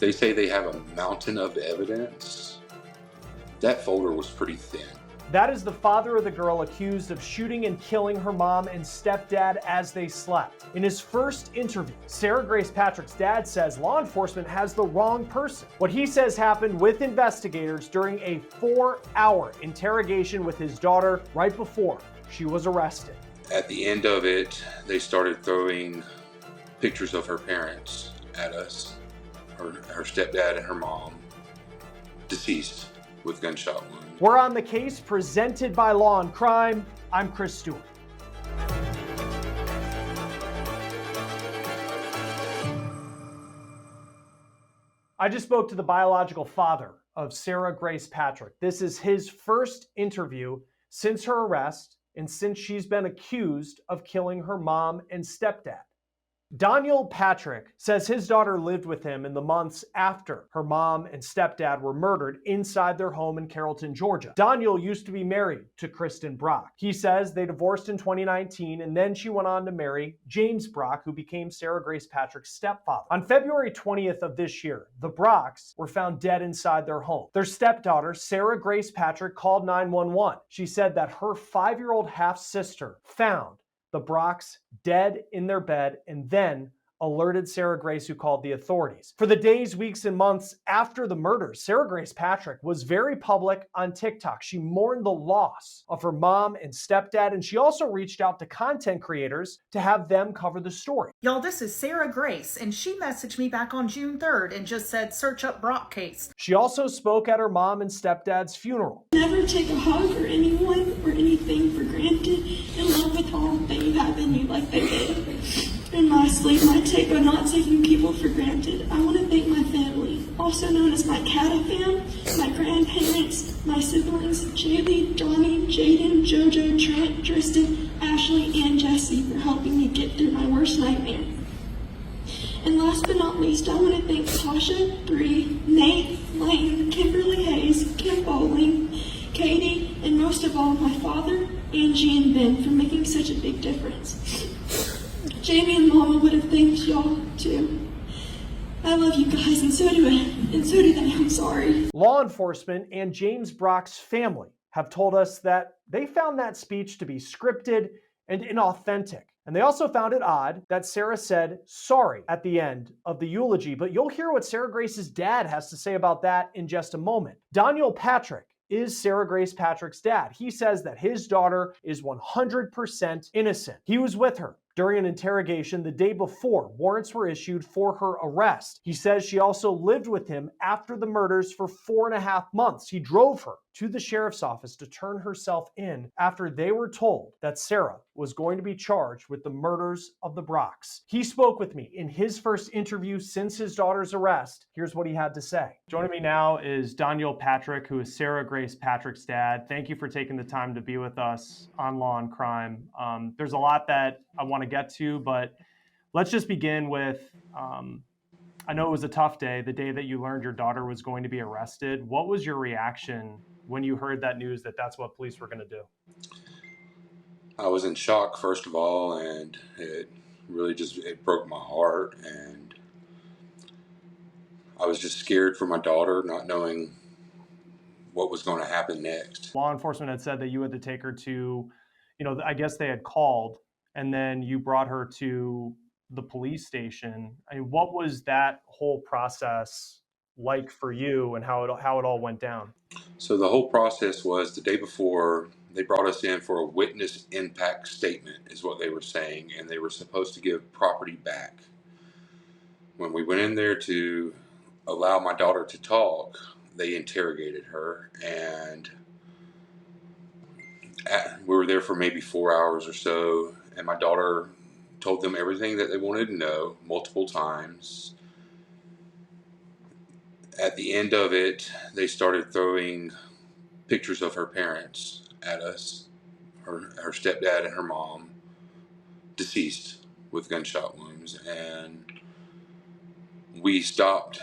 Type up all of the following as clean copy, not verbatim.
They say they have a mountain of evidence. That folder was pretty thin. That is the father of the girl accused of shooting and killing her mom and stepdad as they slept. In his first interview, Sarah Grace Patrick's dad says law enforcement has the wrong person. What he says happened with investigators during a 4-hour interrogation with his daughter right before she was arrested. At the end of it, they started throwing pictures of her parents at us, her stepdad and her mom, deceased with gunshot wounds. We're on the case presented by Law&Crime. I'm Chris Stewart. I just spoke to the biological father of Sarah Grace Patrick. This is his first interview since her arrest and since she's been accused of killing her mom and stepdad. Doniel Patrick says his daughter lived with him in the months after her mom and stepdad were murdered inside their home in Carrollton, Georgia. Doniel used to be married to Kristen Brock. He says they divorced in 2019, and then she went on to marry James Brock, who became Sarah Grace Patrick's stepfather. On February 20th of this year, the Brocks were found dead inside their home. Their stepdaughter, Sarah Grace Patrick, called 911. She said that her 5-year-old half-sister found the Brocks dead in their bed and then alerted Sarah Grace, who called the authorities. For the days, weeks, and months after the murders, Sarah Grace Patrick was very public on TikTok. She mourned the loss of her mom and stepdad, and she also reached out to content creators to have them cover the story. Y'all, this is Sarah Grace, and she messaged me back on June 3rd and just said, search up Brock case. She also spoke at her mom and stepdad's funeral. Never take a hug or anyone or anything for granted, and love with all that you have in you like they did. And lastly, my take on not taking people for granted. I want to thank my family, also known as my cattle fam, my grandparents, my siblings, Jaylee, Johnny, Jaden, Jojo, Trent, Tristan, Ashley, and Jesse for helping me get through my worst nightmare. And last but not least, I want to thank Tasha, Bree, Nate, Lane, Kimberly Hayes, Kim Bowling, Katie, and most of all, my father, Angie, and Ben for making such a big difference. Jamie and Mama would have thanked y'all too. I love you guys, and so do they. I'm sorry. Law enforcement and James Brock's family have told us that they found that speech to be scripted and inauthentic. And they also found it odd that Sarah said sorry at the end of the eulogy, but you'll hear what Sarah Grace's dad has to say about that in just a moment. Doniel Patrick is Sarah Grace Patrick's dad. He says that his daughter is 100% innocent. He was with her during an interrogation the day before warrants were issued for her arrest. He says she also lived with him after the murders for 4.5 months. He drove her to the sheriff's office to turn herself in after they were told that Sarah was going to be charged with the murders of the Brocks. He spoke with me in his first interview since his daughter's arrest. Here's what he had to say. Joining me now is Doniel Patrick, who is Sarah Grace Patrick's dad. Thank you for taking the time to be with us on Law&Crime. There's a lot that I want to get to, but let's just begin with, I know it was a tough day, the day that you learned your daughter was going to be arrested. What was your reaction when you heard that news that that's what police were going to do? I was in shock, first of all, and it really it broke my heart, and I was just scared for my daughter, not knowing what was going to happen next. Law enforcement had said that you had to take her to, I guess they had called, and then you brought her to the police station. I mean, what was that whole process like for you, and how it all went down? So the whole process was the day before, they brought us in for a witness impact statement, is what they were saying, and they were supposed to give property back. When we went in there to allow my daughter to talk, they interrogated her, and we were there for maybe 4 hours or so, and my daughter told them everything that they wanted to know multiple times. At the end of it, they started throwing pictures of her parents at us, her stepdad and her mom, deceased with gunshot wounds, and we stopped.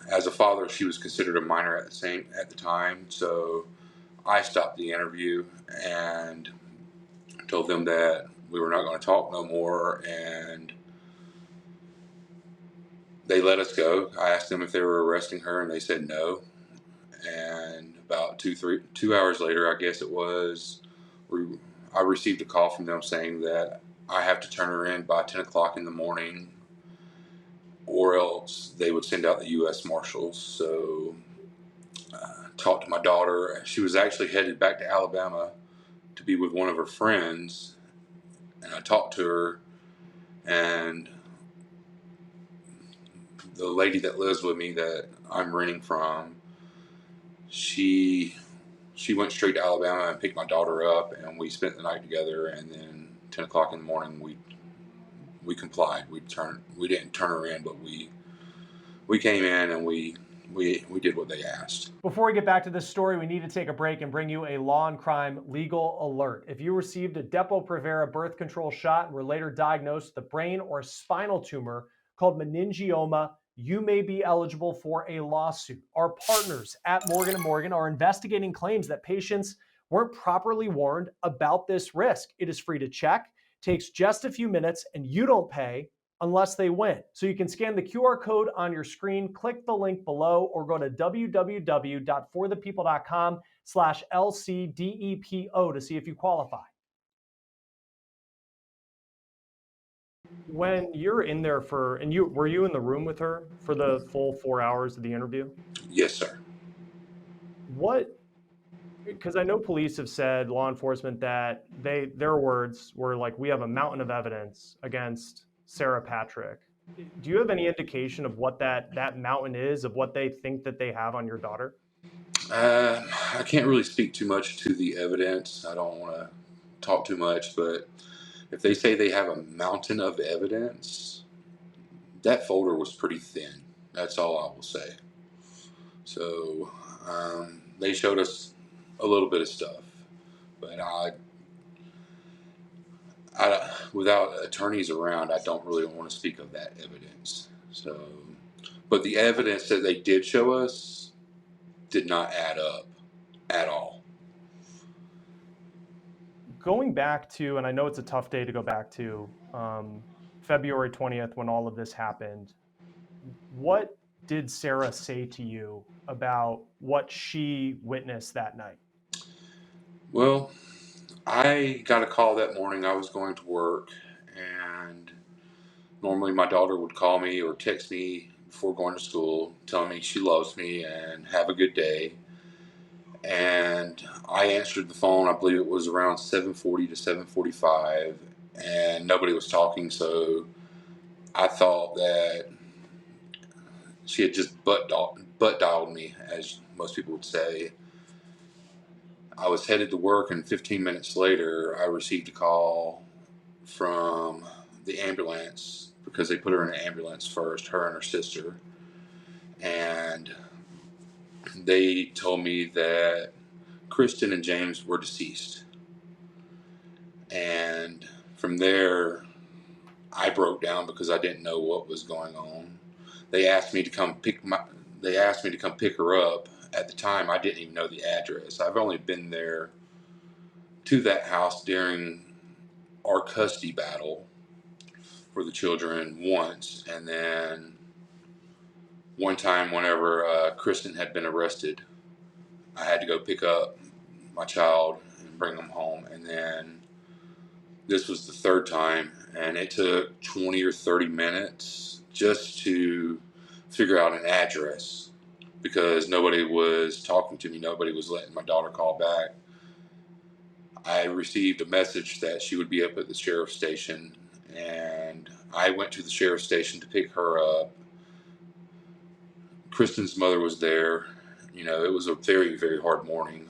As a father, she was considered a minor at the time, so I stopped the interview and told them that we were not going to talk no more, and They let us go. I asked them if they were arresting her, and they said no. And about 2 hours later, I guess it was, I received a call from them saying that I have to turn her in by 10 o'clock in the morning, or else they would send out the U.S. Marshals. So talked to my daughter. She was actually headed back to Alabama to be with one of her friends, and I talked to her, and the lady that lives with me that I'm renting from, she went straight to Alabama and picked my daughter up, and we spent the night together. And then 10 o'clock in the morning, we complied. We didn't turn her in, but we came in and we did what they asked. Before we get back to this story, we need to take a break and bring you a Law and Crime legal alert. If you received a Depo-Provera birth control shot and were later diagnosed with a brain or spinal tumor called meningioma, you may be eligible for a lawsuit. Our partners at Morgan & Morgan are investigating claims that patients weren't properly warned about this risk. It is free to check, takes just a few minutes, and you don't pay unless they win. So you can scan the QR code on your screen, click the link below, or go to www.forthepeople.com/LCDEPO to see if you qualify. When you're in there were you in the room with her for the full 4 hours of the interview? Yes, sir. Because I know police have said, law enforcement, that their words were like, we have a mountain of evidence against Sarah Patrick. Do you have any indication of what that mountain is, of what they think that they have on your daughter? I can't really speak too much to the evidence. I don't want to talk too much, but if they say they have a mountain of evidence, that folder was pretty thin. That's all I will say. So they showed us a little bit of stuff, but without attorneys around, I don't really want to speak of that evidence. So, but the evidence that they did show us did not add up at all. Going back to, and I know it's a tough day to go back to, February 20th, when all of this happened, what did Sarah say to you about what she witnessed that night? Well, I got a call that morning. I was going to work, and normally my daughter would call me or text me before going to school, telling me she loves me and have a good day. And I answered the phone. I believe it was around 7:40 to 7:45, and nobody was talking. So I thought that she had just butt dialed me, as most people would say. I was headed to work, and 15 minutes later, I received a call from the ambulance, because they put her in an ambulance first, her and her sister. And they told me that Kristen and James were deceased. And from there, I broke down because I didn't know what was going on. They asked me to come pick her up. At the time, I didn't even know the address. I've only been there to that house during our custody battle for the children once, and then one time whenever Kristen had been arrested, I had to go pick up my child and bring him home. And then this was the third time, and it took 20 or 30 minutes just to figure out an address, because nobody was talking to me. Nobody was letting my daughter call back. I received a message that she would be up at the sheriff's station, and I went to the sheriff's station to pick her up. Kristen's mother was there. It was a very, very hard morning.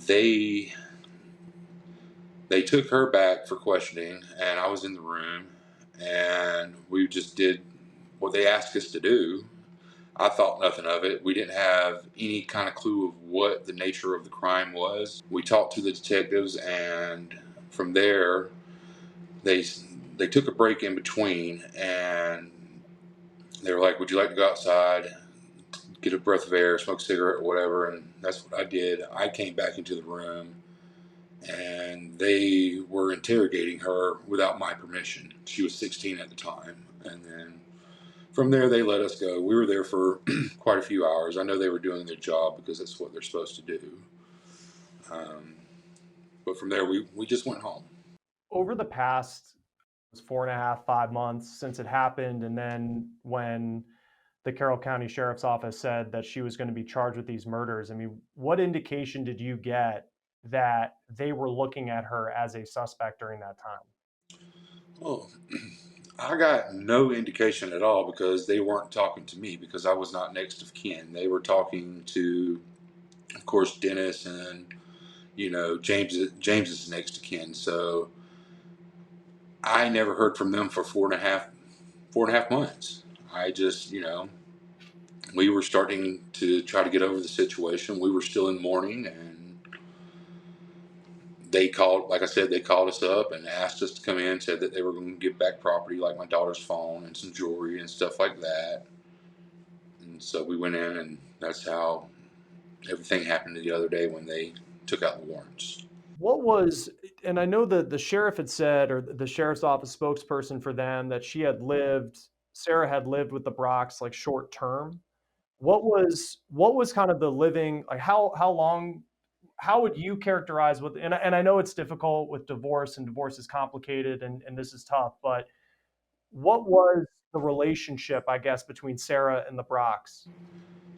They took her back for questioning, and I was in the room, and we just did what they asked us to do. I thought nothing of it. We didn't have any kind of clue of what the nature of the crime was. We talked to the detectives, and from there, they took a break in between, and they were like, "Would you like to go outside, get a breath of air, smoke a cigarette, or whatever?" And that's what I did. I came back into the room, and they were interrogating her without my permission. She was 16 at the time, and then from there they let us go. We were there for quite a few hours. I know they were doing their job because that's what they're supposed to do. But from there we just went home. Over the past 4.5, 5 months since it happened, and then when the Carroll County Sheriff's Office said that she was going to be charged with these murders, I mean, what indication did you get that they were looking at her as a suspect during that time? Well, I got no indication at all because they weren't talking to me because I was not next of kin. They were talking to, of course, Dennis and James. James is next of kin, so I never heard from them for 4.5 months. I just, we were starting to try to get over the situation. We were still in mourning, and they called, like I said, they called us up and asked us to come in, said that they were going to give back property like my daughter's phone and some jewelry and stuff like that. And so we went in, and that's how everything happened the other day when they took out the warrants. What was, and I know that the sheriff had said, or the sheriff's office spokesperson for them, that Sarah had lived with the Brocks like short term. What was kind of the living, like how long, how would you characterize what, and I know it's difficult with divorce, and divorce is complicated, and this is tough, but what was the relationship, I guess, between Sarah and the Brocks?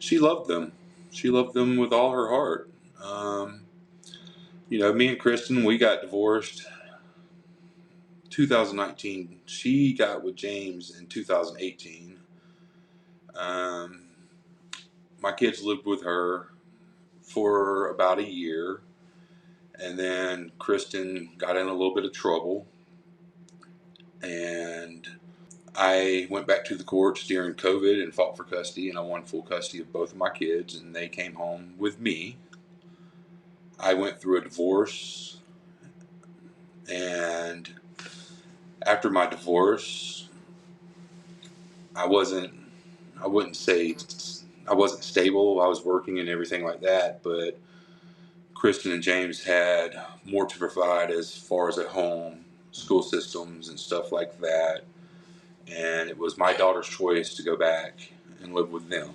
She loved them. She loved them with all her heart. Me and Kristen, we got divorced 2019. She got with James in 2018. My kids lived with her for about a year, and then Kristen got in a little bit of trouble, and I went back to the courts during COVID and fought for custody, and I won full custody of both of my kids, and they came home with me. I went through a divorce, and after my divorce, I wouldn't say I wasn't stable. I was working and everything like that, but Kristen and James had more to provide as far as at home, school systems and stuff like that. And it was my daughter's choice to go back and live with them.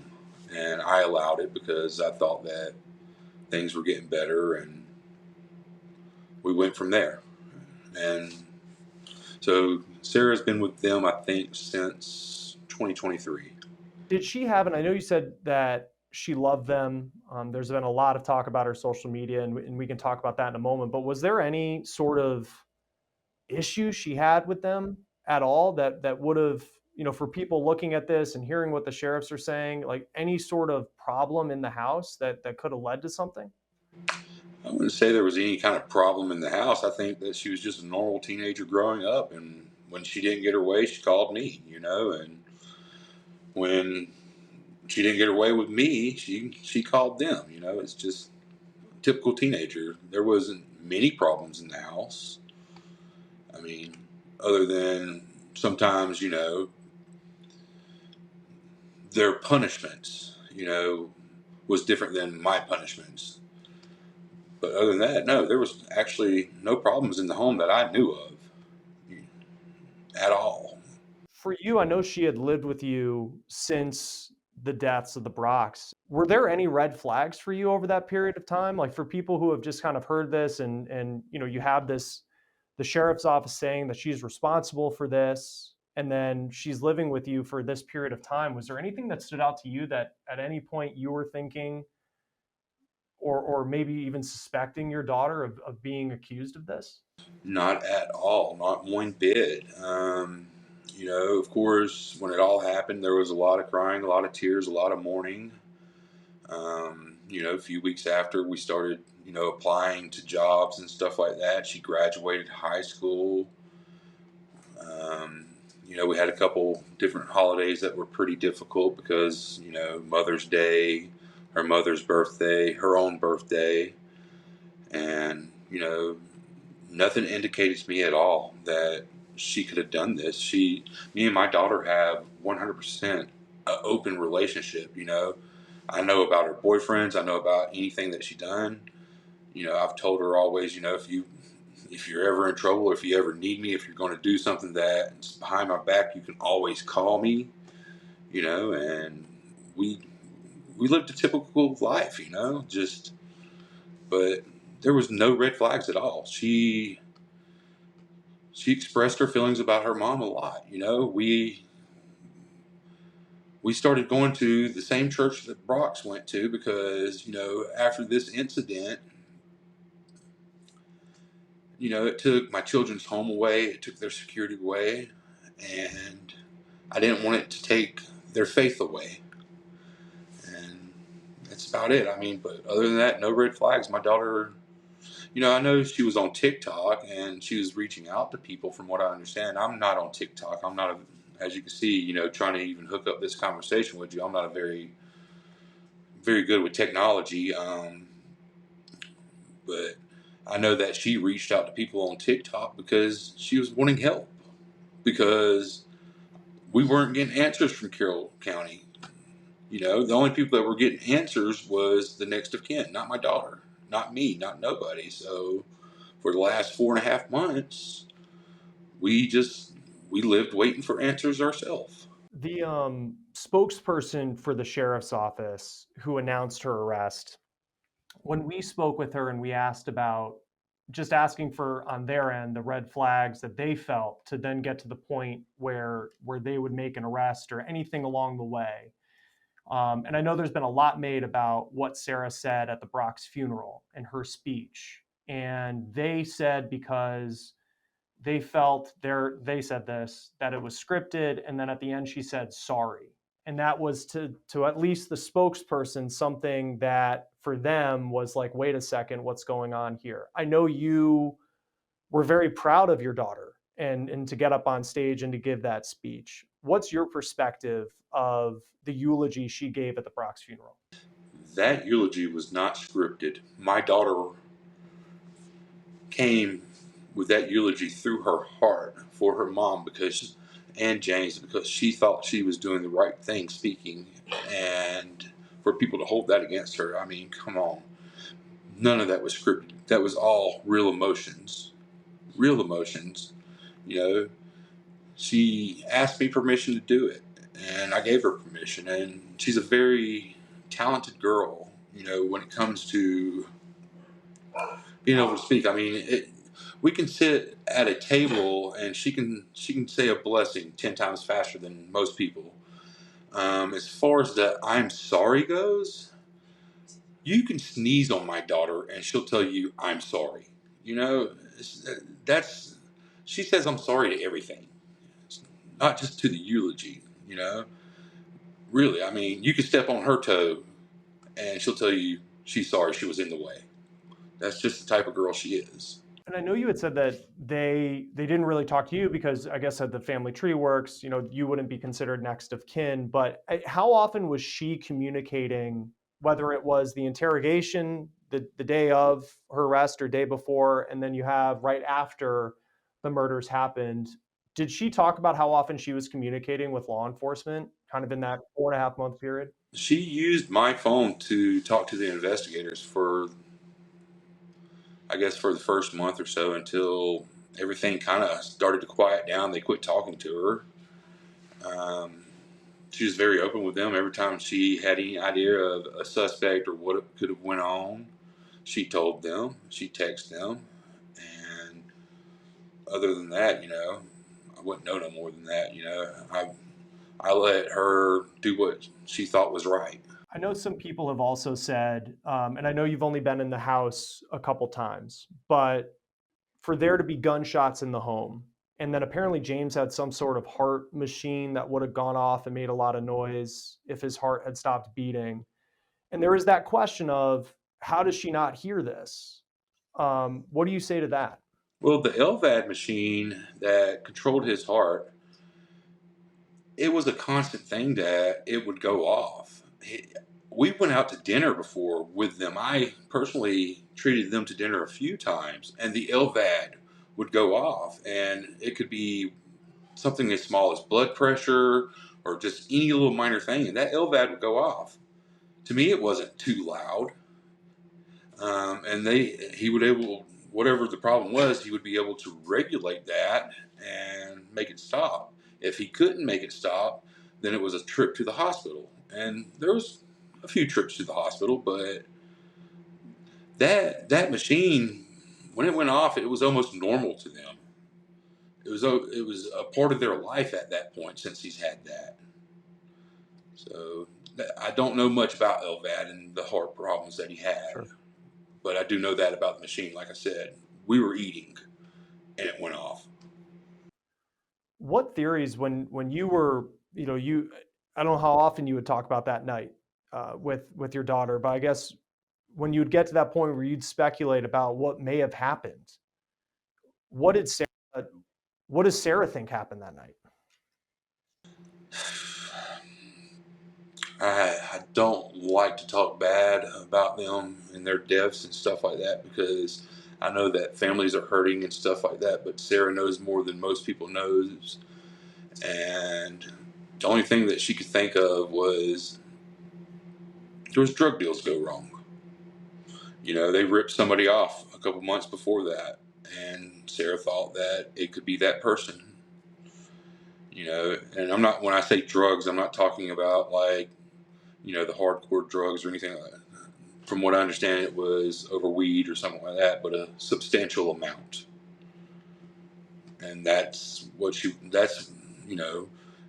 And I allowed it because I thought that things were getting better, and we went from there. And so Sarah's been with them, I think, since 2023. Did she have, and I know you said that she loved them. There's been a lot of talk about her social media, and we can talk about that in a moment, but was there any sort of issue she had with them at all that would have, for people looking at this and hearing what the sheriffs are saying, like any sort of problem in the house that could have led to something? I wouldn't say there was any kind of problem in the house. I think that she was just a normal teenager growing up, and when she didn't get her way, she called me, and when she didn't get her way with me, she called them. It's just a typical teenager. There wasn't many problems in the house. I mean, other than sometimes, their punishments, was different than my punishments. But other than that, no, there was actually no problems in the home that I knew of at all. For you, I know she had lived with you since the deaths of the Brocks. Were there any red flags for you over that period of time? Like, for people who have just kind of heard this, and you have this, the sheriff's office saying that she's responsible for this, and then she's living with you for this period of time. Was there anything that stood out to you that at any point you were thinking, or maybe even suspecting your daughter of being accused of this? Not at all, not one bit. Of course, when it all happened, there was a lot of crying, a lot of tears, a lot of mourning. A few weeks after we started, applying to jobs and stuff like that, she graduated high school. We had a couple different holidays that were pretty difficult because, Mother's Day, her mother's birthday, her own birthday. And, nothing indicated to me at all that she could have done this. Me and my daughter have 100% open relationship. I know about her boyfriends. I know about anything that she done. I've told her always, if you're ever in trouble, if you ever need me, if you're going to do something that's behind my back, you can always call me. And we lived a typical life, but there was no red flags at all. She expressed her feelings about her mom a lot. We started going to the same church that Brock's went to because, after this incident, it took my children's home away, it took their security away, and I didn't want it to take their faith away. And that's about it. But other than that, no red flags. My daughter, I know she was on TikTok and she was reaching out to people from what I understand. I'm not on TikTok. I'm not, as you can see, trying to even hook up this conversation with you. I'm not a very, very good with technology. But I know that she reached out to people on TikTok because she was wanting help, because we weren't getting answers from Carroll County. The only people that were getting answers was the next of kin, not my daughter, not me, not nobody. So for the last 4.5 months, we lived waiting for answers ourselves. The spokesperson for the sheriff's office who announced her arrest, when we spoke with her and we asked about just asking for, on their end, the red flags that they felt to then get to the point where they would make an arrest or anything along the way. And I know there's been a lot made about what Sarah said at the Brock's funeral and her speech. And they said because they felt they said this, that it was scripted. And then at the end, she said, sorry. And that was to at least the spokesperson, something that for them was like, wait a second, what's going on here? I know you were very proud of your daughter and to get up on stage and to give that speech. What's your perspective of the eulogy she gave at the Brock's funeral? That eulogy was not scripted. My daughter came with that eulogy through her heart for her mom and James, because she thought she was doing the right thing speaking, and for people to hold that against her, come on. None of that was scripted. That was all real emotions. Real emotions. She asked me permission to do it, and I gave her permission, and she's a very talented girl, when it comes to being able to speak. We can sit at a table and she can say a blessing 10 times faster than most people. As far as the I'm sorry goes, you can sneeze on my daughter and she'll tell you I'm sorry. That's she says I'm sorry to everything, not just to the eulogy. Really, you can step on her toe and she'll tell you she's sorry she was in the way. That's just the type of girl she is. And I know you had said that they didn't really talk to you because I guess how the family tree works, you wouldn't be considered next of kin. But how often was she communicating, whether it was the interrogation, the day of her arrest or day before, and then you have right after the murders happened? Did she talk about how often she was communicating with law enforcement, kind of in that 4.5 month period? She used my phone to talk to the investigators for the first month or so, until everything kind of started to quiet down. They quit talking to her. She was very open with them. Every time she had any idea of a suspect or what could have went on, she told them. She texted them. And other than that, I wouldn't know no more than that. I let her do what she thought was right. I know some people have also said, and I know you've only been in the house a couple times, but for there to be gunshots in the home, and then apparently James had some sort of heart machine that would have gone off and made a lot of noise if his heart had stopped beating. And there is that question of, how does she not hear this? What do you say to that? Well, the LVAD machine that controlled his heart, it was a constant thing that it would go off. We went out to dinner before with them. I personally treated them to dinner a few times, and the LVAD would go off, and it could be something as small as blood pressure or just any little minor thing, and that LVAD would go off. To me, it wasn't too loud. And he would able, whatever the problem was, he would be able to regulate that and make it stop. If he couldn't make it stop, then it was a trip to the hospital. And there was a few trips to the hospital, but that machine, when it went off, it was almost normal to them. It was a part of their life at that point since he's had that. So I don't know much about Elvad and the heart problems that he had. Sure. But I do know that about the machine. Like I said, we were eating and it went off. What theories, when you were, I don't know how often you would talk about that night with your daughter, but I guess when you'd get to that point where you'd speculate about what may have happened, what did Sarah, what does Sarah think happened that night? I don't like to talk bad about them and their deaths and stuff like that, because I know that families are hurting and stuff like that, but Sarah knows more than most people knows. And the only thing that she could think of was there was drug deals go wrong. They ripped somebody off a couple months before that, and Sarah thought that it could be that person. And when I say drugs, I'm not talking about like, the hardcore drugs or anything like that. From what I understand, it was over weed or something like that, but a substantial amount. And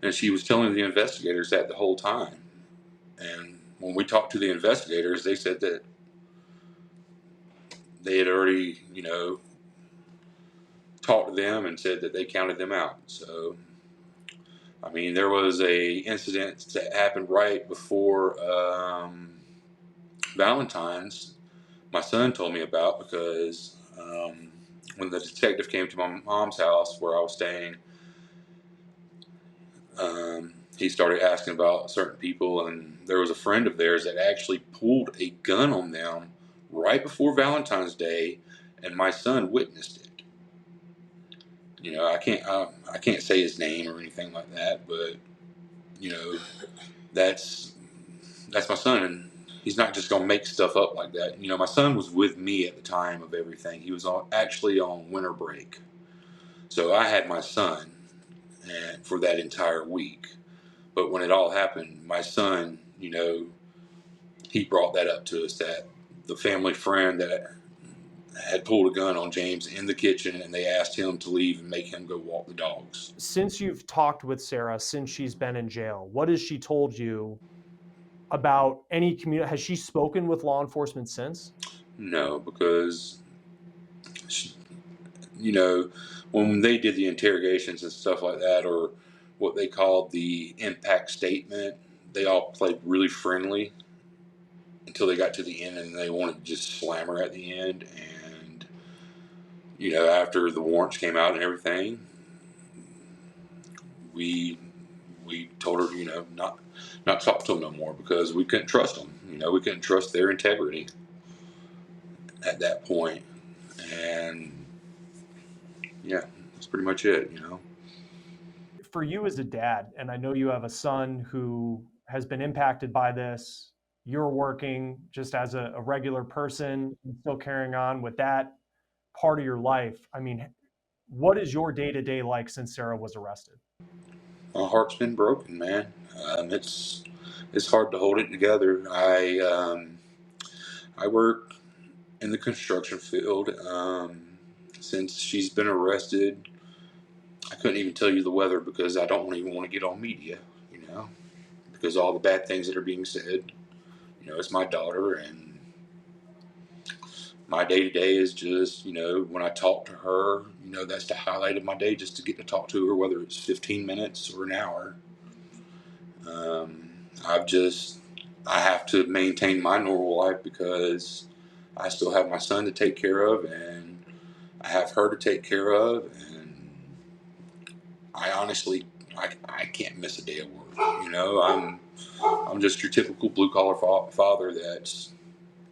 and she was telling the investigators that the whole time. And when we talked to the investigators, they said that they had already, talked to them and said that they counted them out. So, there was a incident that happened right before Valentine's. My son told me about, because when the detective came to my mom's house where I was staying, he started asking about certain people, and there was a friend of theirs that actually pulled a gun on them right before Valentine's Day, and my son witnessed it. I can't say his name or anything like that, but that's my son, and he's not just gonna make stuff up like that. My son was with me at the time of everything. He was actually on winter break, so I had my son and for that entire week. But when it all happened, my son, he brought that up to us, that the family friend that had pulled a gun on James in the kitchen, and they asked him to leave and make him go walk the dogs. Since you've talked with Sarah, since she's been in jail, what has she told you about any community? Has she spoken with law enforcement since? No, because when they did the interrogations and stuff like that, or what they called the impact statement, they all played really friendly until they got to the end, and they wanted to just slam her at the end. And after the warrants came out and everything, we told her, not talk to them no more, because we couldn't trust them. We couldn't trust their integrity at that point. And yeah, that's pretty much it. For you as a dad, and I know you have a son who has been impacted by this, you're working just as a regular person and still carrying on with that part of your life. What is your day-to-day like since Sarah was arrested? My heart's been broken, man. It's hard to hold it together. I work in the construction field. Since she's been arrested, I couldn't even tell you the weather, because I don't even want to get on media, because all the bad things that are being said. It's my daughter, and my day-to-day is just, when I talk to her, that's the highlight of my day, just to get to talk to her, whether it's 15 minutes or an hour. I have to maintain my normal life, because I still have my son to take care of, and I have her to take care of, and I honestly, I can't miss a day of work. I'm just your typical blue-collar father that's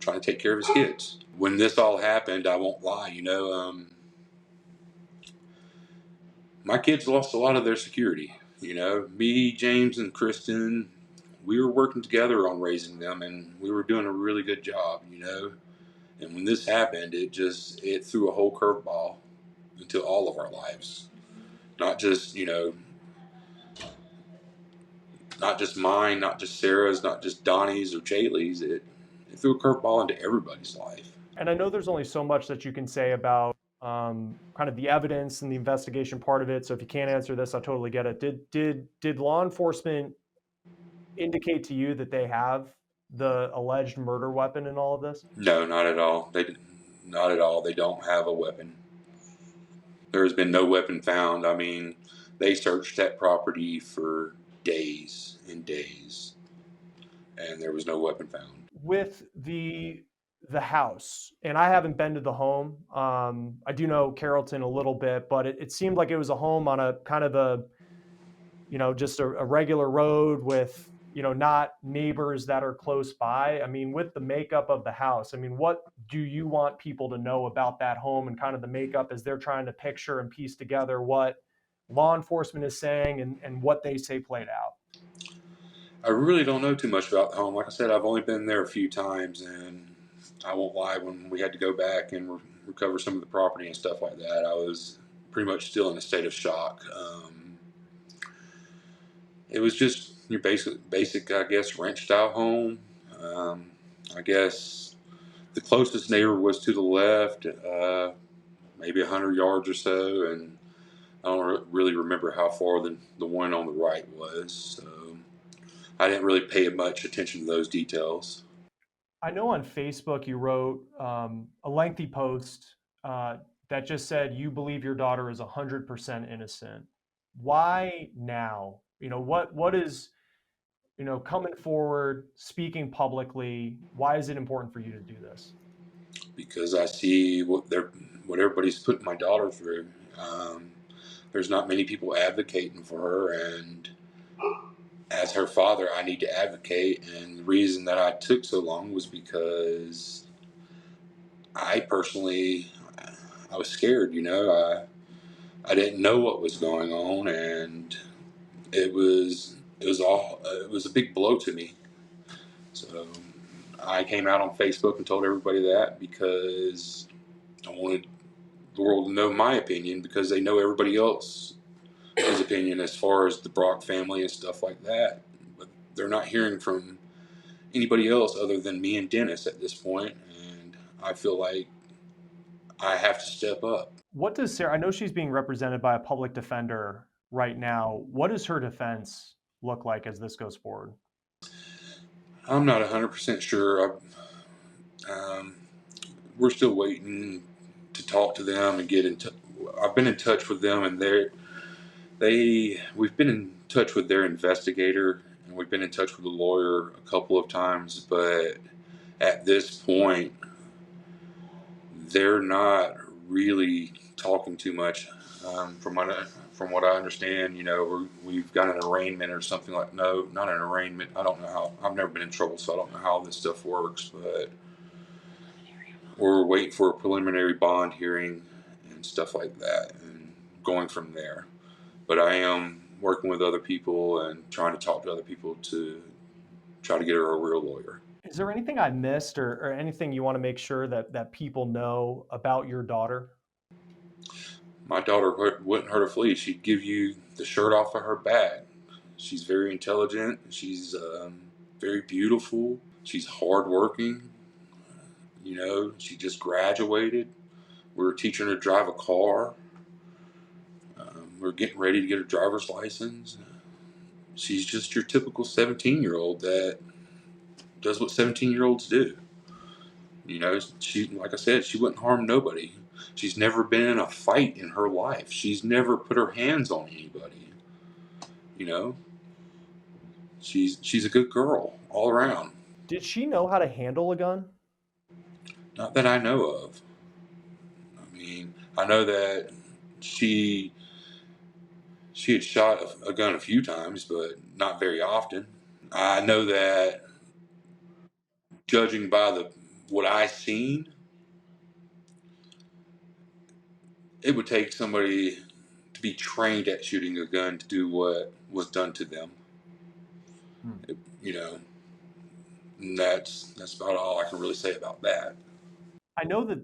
trying to take care of his kids. When this all happened, I won't lie, my kids lost a lot of their security. Me, James, and Kristen, we were working together on raising them, and we were doing a really good job, And when this happened, it threw a whole curveball into all of our lives. Not just, not just mine, not just Sarah's, not just Donnie's or Jaylee's. It threw a curveball into everybody's life. And I know there's only so much that you can say about kind of the evidence and the investigation part of it. So if you can't answer this, I totally get it. Did law enforcement indicate to you that they have the alleged murder weapon in all of this? No, not at all. Not at all. They don't have a weapon. There has been no weapon found. I mean, they searched that property for days and days, and there was no weapon found. With the house, and I haven't been to the home. I do know Carrollton a little bit, but it seemed like it was a home on a kind of a, just a regular road with, not neighbors that are close by. I mean, with the makeup of the house, I mean, what do you want people to know about that home and kind of the makeup as they're trying to picture and piece together what law enforcement is saying and what they say played out? I really don't know too much about the home. Like I said, I've only been there a few times, and I won't lie, when we had to go back and recover some of the property and stuff like that, I was pretty much still in a state of shock. It was just your basic, I guess, ranch style home. I guess the closest neighbor was to the left, maybe 100 yards or so, and I don't really remember how far the one on the right was. So I didn't really pay much attention to those details. I know on Facebook you wrote a lengthy post that just said you believe your daughter is 100% innocent. Why now? What is, coming forward, speaking publicly? Why is it important for you to do this? Because I see what everybody's putting my daughter through. There's not many people advocating for her, and as her father, I need to advocate. And the reason that I took so long was because I personally, I was scared. I didn't know what was going on, and it was a big blow to me. So I came out on Facebook and told everybody that because I wanted the world to know my opinion, because they know everybody else's opinion as far as the Brock family and stuff like that. But they're not hearing from anybody else other than me and Dennis at this point, and I feel like I have to step up. What does Sarah, I know she's being represented by a public defender right now. What does her defense look like as this goes forward? I'm not 100% sure. We're still waiting to talk to them and get in touch. I've been in touch with them, and we've been in touch with their investigator, and we've been in touch with the lawyer a couple of times, but at this point, they're not really talking too much. From what I understand, we've got an arraignment or something like. No, not an arraignment. I don't know how. I've never been in trouble, so I don't know how this stuff works. But we're waiting for a preliminary bond hearing and stuff like that, and going from there. But I am working with other people and trying to talk to other people to try to get her a real lawyer. Is there anything I missed or anything you want to make sure that people know about your daughter? My daughter wouldn't hurt a flea. She'd give you the shirt off of her back. She's very intelligent. She's very beautiful. She's hardworking. She just graduated. We're teaching her to drive a car. We're getting ready to get her driver's license. She's just your typical 17-year-old that does what 17-year-olds do. She, like I said, she wouldn't harm nobody. She's never been in a fight in her life. She's never put her hands on anybody. She's a good girl all around. Did she know how to handle a gun? Not that I know of. I mean, I know that she had shot a gun a few times, but not very often. I know that, judging by what I seen, it would take somebody to be trained at shooting a gun to do what was done to them. And that's about all I can really say about that. I know that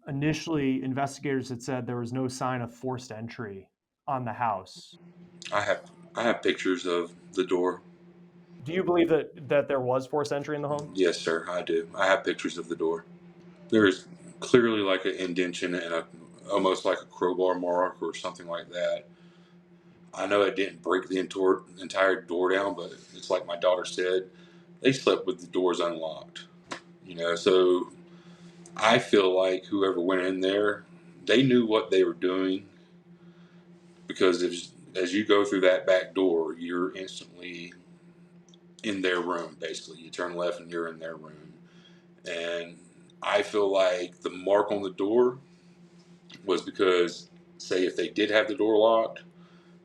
initially investigators had said there was no sign of forced entry on the house. I have pictures of the door. Do you believe that there was forced entry in the home? Yes, sir, I do. I have pictures of the door. There is clearly like an indentation and almost like a crowbar mark or something like that. I know it didn't break the entire door down, but it's like my daughter said, they slept with the doors unlocked. So I feel like whoever went in there, they knew what they were doing, because as you go through that back door, you're instantly in their room. Basically, you turn left and you're in their room. And I feel like the mark on the door was because, say, if they did have the door locked,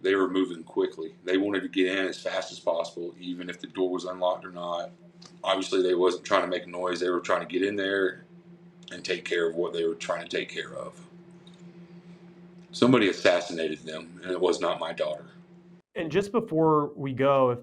they were moving quickly. They wanted to get in as fast as possible, even if the door was unlocked or not. Obviously, they wasn't trying to make noise. They were trying to get in there and take care of what they were trying to take care of. Somebody assassinated them, and it was not my daughter. And just before we go,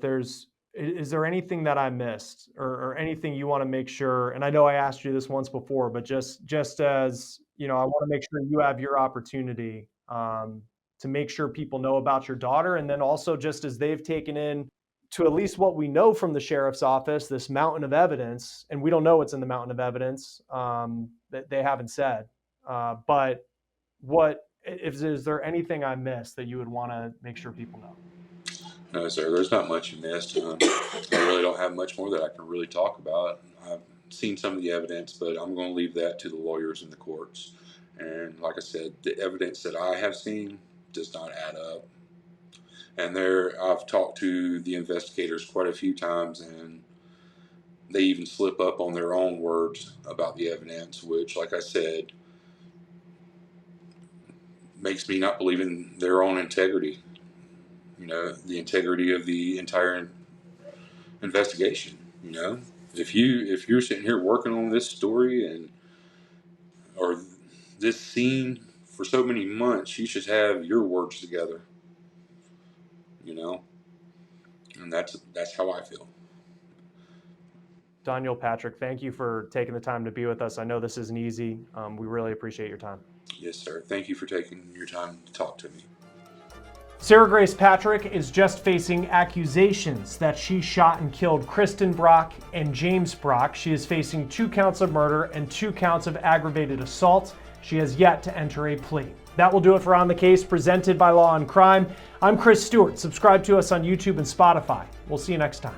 is there anything that I missed or anything you want to make sure? And I know I asked you this once before, but just as, I want to make sure you have your opportunity to make sure people know about your daughter. And then also, just as they've taken in, to at least what we know from the sheriff's office, this mountain of evidence, and we don't know what's in the mountain of evidence that they haven't said. But is there anything I missed that you would want to make sure people know? No, sir, there's not much you missed. I really don't have much more that I can really talk about. I've seen some of the evidence, but I'm going to leave that to the lawyers in the courts. And like I said, the evidence that I have seen does not add up. And I've talked to the investigators quite a few times, and they even slip up on their own words about the evidence, which, like I said, makes me not believe in their own integrity. The integrity of the entire investigation. If you're sitting here working on this story or this scene for so many months, you should have your words together. And that's how I feel. Doniel Patrick, thank you for taking the time to be with us. I know this isn't easy. We really appreciate your time. Yes, sir. Thank you for taking your time to talk to me. Sarah Grace Patrick is just facing accusations that she shot and killed Kristen Brock and James Brock. She is facing 2 counts of murder and 2 counts of aggravated assault. She has yet to enter a plea. That will do it for On the Case, presented by Law&Crime. I'm Chris Stewart. Subscribe to us on YouTube and Spotify. We'll see you next time.